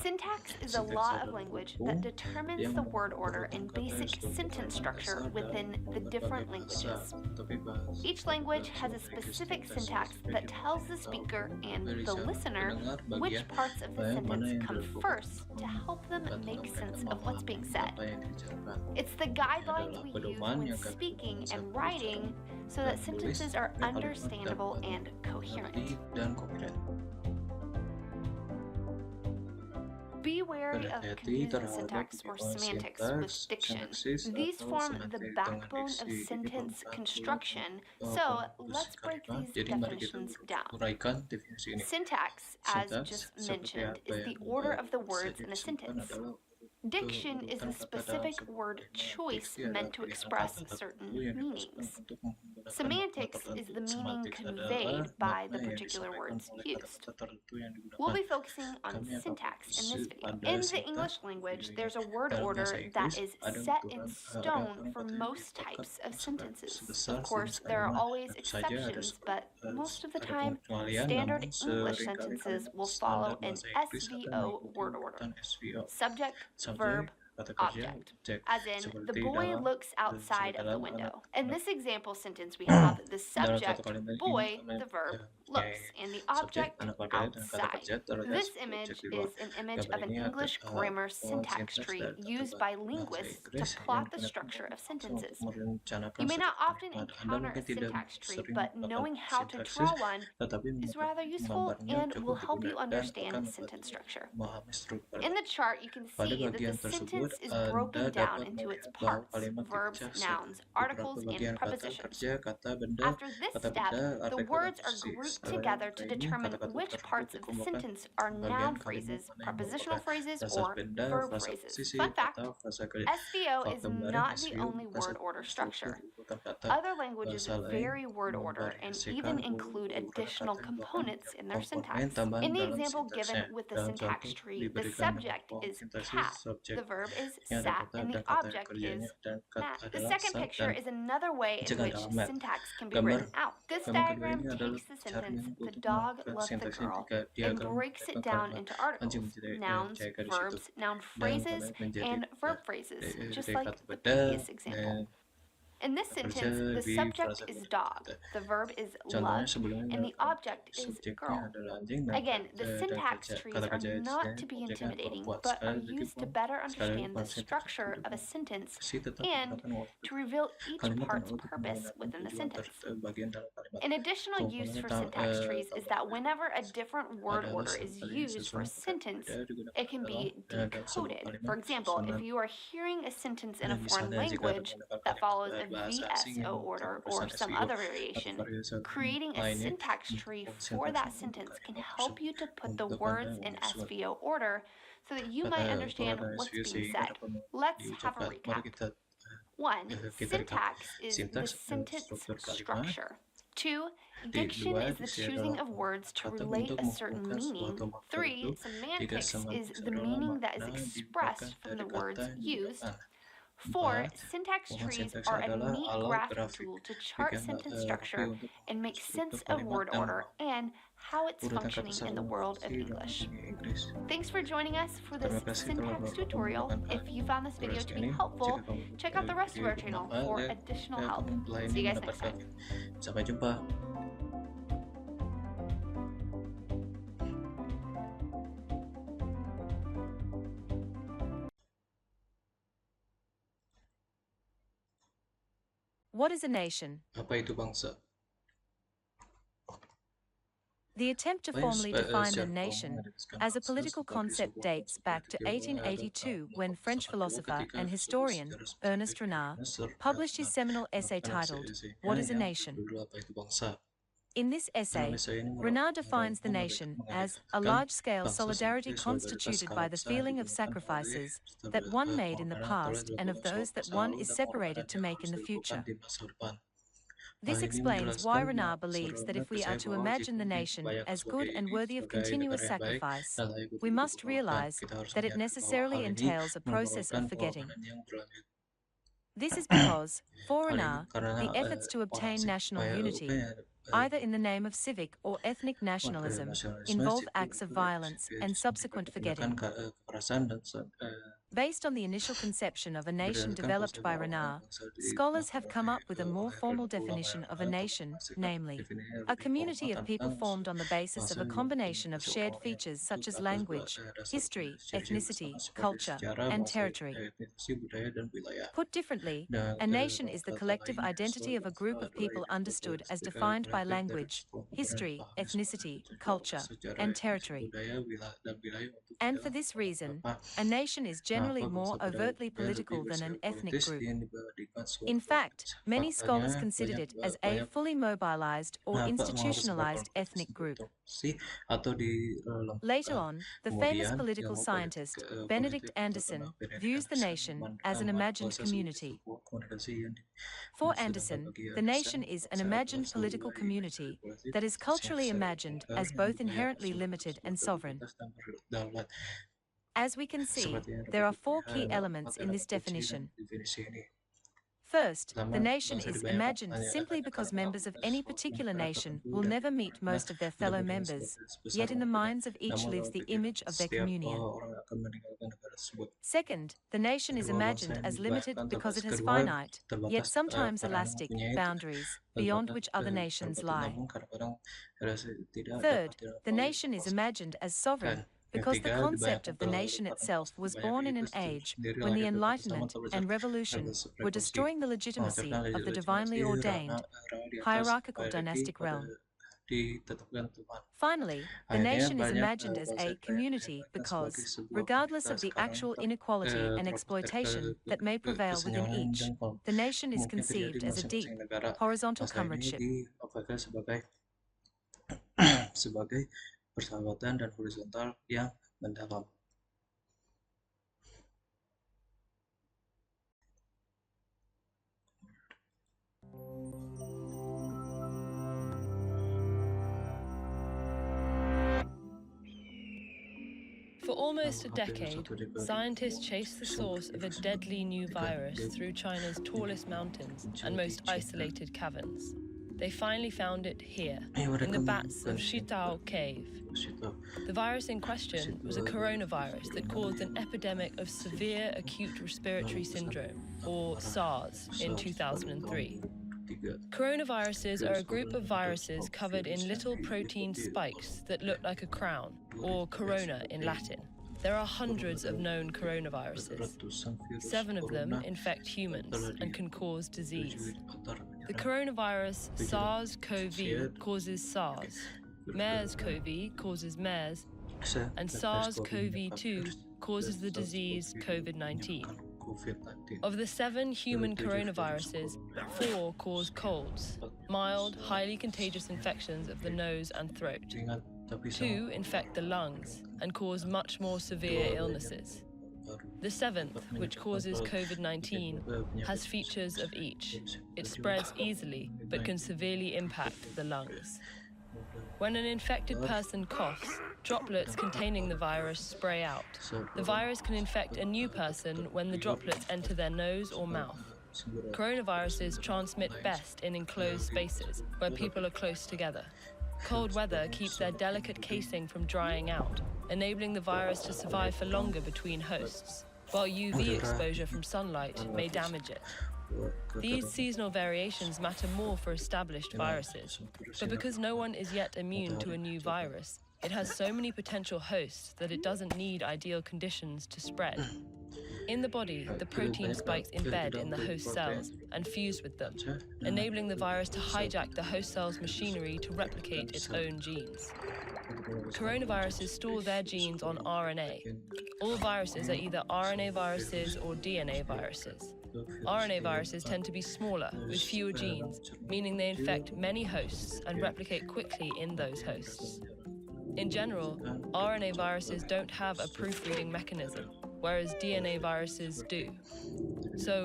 Syntax is a law of language that determines the word order and basic sentence structure within the different languages. Each language has a specific syntax that tells the speaker and the listener which parts of the sentence come first to help them make sense of what's being said. It's the guidelines we use when speaking and writing so that sentences are understandable and coherent. Be wary of confusing syntax or semantics with diction. These form the backbone of sentence construction, so let's break these definitions down. Syntax, as just mentioned, is the order of the words in a sentence. Diction is the specific word choice meant to express certain meanings. Semantics is the meaning conveyed by the particular words used. We'll be focusing on syntax in this video. In the English language, there's a word order that is set in stone for most types of sentences. Of course, there are always exceptions, but most of the time, standard English sentences will follow an SVO word order. Subject, verb, object, as in, the boy looks outside of the window. In this example sentence, we have the subject, boy, the verb, looks, and the object, outside. This image is an image of an English grammar syntax tree used by linguists to plot the structure of sentences. You may not often encounter a syntax tree, but knowing how to draw one is rather useful and will help you understand sentence structure. In the chart, you can see that the sentence is broken down into its parts: verbs, nouns, articles, and prepositions. After this step, the words are grouped together to determine which parts of the sentence are noun phrases, prepositional phrases, or verb phrases. Fun fact, SVO is not the only word order structure. Other languages vary word order and even include additional components in their syntax. In the example given with the syntax tree, the subject is cat, the verb is sat, and the object is mat. The second picture is another way in which syntax can be written out. This diagram takes the sentence, "The dog loved the girl," and breaks it down into articles, nouns, verbs, noun phrases, and verb phrases, just like the previous example. In this sentence, the subject is dog, the verb is love, and the object is girl. Again, the syntax trees are not to be intimidating, but are used to better understand the structure of a sentence and to reveal each part's purpose within the sentence. An additional use for syntax trees is that whenever a different word order is used for a sentence, it can be decoded. For example, if you are hearing a sentence in a foreign language that follows a VSO order or some other variation, creating a syntax tree for that sentence can help you to put the words in SVO order so that you might understand what's being said. Let's have a recap. 1. Syntax is the sentence structure. 2. Diction is the choosing of words to relate a certain meaning. 3. Semantics is the meaning that is expressed from the words used. 4. Syntax trees are a neat graph tool to chart sentence structure and make sense of word order and how it's functioning in the world of English. Thanks for joining us for this syntax tutorial. If you found this video to be helpful, check out the rest of our channel for additional help. See you guys next time. Sampai jumpa. What is a nation? Apa itu bangsa? The attempt to formally define the nation as a political concept dates back to 1882 when French philosopher and historian Ernest Renard published his seminal essay titled, What is a Nation? In this essay, Renard defines the nation as a large-scale solidarity constituted by the feeling of sacrifices that one made in the past and of those that one is separated to make in the future. This explains why Renard believes that if we are to imagine the nation as good and worthy of continuous sacrifice, we must realize that it necessarily entails a process of forgetting. This is because, for Renard, the efforts to obtain national unity either in the name of civic or ethnic nationalism, involve acts of violence and subsequent forgetting. Based on the initial conception of a nation developed by Renard, scholars have come up with a more formal definition of a nation, namely, a community of people formed on the basis of a combination of shared features such as language, history, ethnicity, culture, and territory. Put differently, a nation is the collective identity of a group of people understood as defined by language, history, ethnicity, culture, and territory. And for this reason, a nation is generally more overtly political than an ethnic group. In fact, many scholars considered it as a fully mobilized or institutionalized ethnic group. Later on, the famous political scientist Benedict Anderson views the nation as an imagined community. For Anderson, the nation is an imagined political community that is culturally imagined as both inherently limited and sovereign. As we can see, there are four key elements in this definition. First, the nation is imagined simply because members of any particular nation will never meet most of their fellow members, yet in the minds of each lives the image of their communion. Second, the nation is imagined as limited because it has finite, yet sometimes elastic, boundaries, beyond which other nations lie. Third, the nation is imagined as sovereign because the concept of the nation itself was born in an age when the Enlightenment and Revolution were destroying the legitimacy of the divinely ordained, hierarchical dynastic realm. Finally, the nation is imagined as a community because, regardless of the actual inequality and exploitation that may prevail within each, the nation is conceived as a deep, horizontal comradeship. Sebagai persahabatan dan horizontal yang mendalam. For almost a decade, scientists chased the source of a deadly new virus through China's tallest mountains and most isolated caverns. They finally found it here, in the bats of Shitao Cave. The virus in question was a coronavirus that caused an epidemic of severe acute respiratory syndrome, or SARS, in 2003. Coronaviruses are a group of viruses covered in little protein spikes that look like a crown, or corona in Latin. There are hundreds of known coronaviruses. 7 of them infect humans and can cause disease. The coronavirus SARS-CoV causes SARS, MERS-CoV causes MERS, and SARS-CoV-2 causes the disease COVID-19. Of the 7 human coronaviruses, 4 cause colds, mild, highly contagious infections of the nose and throat. 2 infect the lungs and cause much more severe illnesses. The 7th, which causes COVID-19, has features of each. It spreads easily, but can severely impact the lungs. When an infected person coughs, droplets containing the virus spray out. The virus can infect a new person when the droplets enter their nose or mouth. Coronaviruses transmit best in enclosed spaces, where people are close together. Cold weather keeps their delicate casing from drying out, enabling the virus to survive for longer between hosts, while UV exposure from sunlight may damage it. These seasonal variations matter more for established viruses, but because no one is yet immune to a new virus, it has so many potential hosts that it doesn't need ideal conditions to spread. In the body, the protein spikes embed in the host cells and fuse with them, enabling the virus to hijack the host cell's machinery to replicate its own genes. Coronaviruses store their genes on RNA. All viruses are either RNA viruses or DNA viruses. RNA viruses tend to be smaller, with fewer genes, meaning they infect many hosts and replicate quickly in those hosts. In general, RNA viruses don't have a proofreading mechanism, whereas DNA viruses do. So,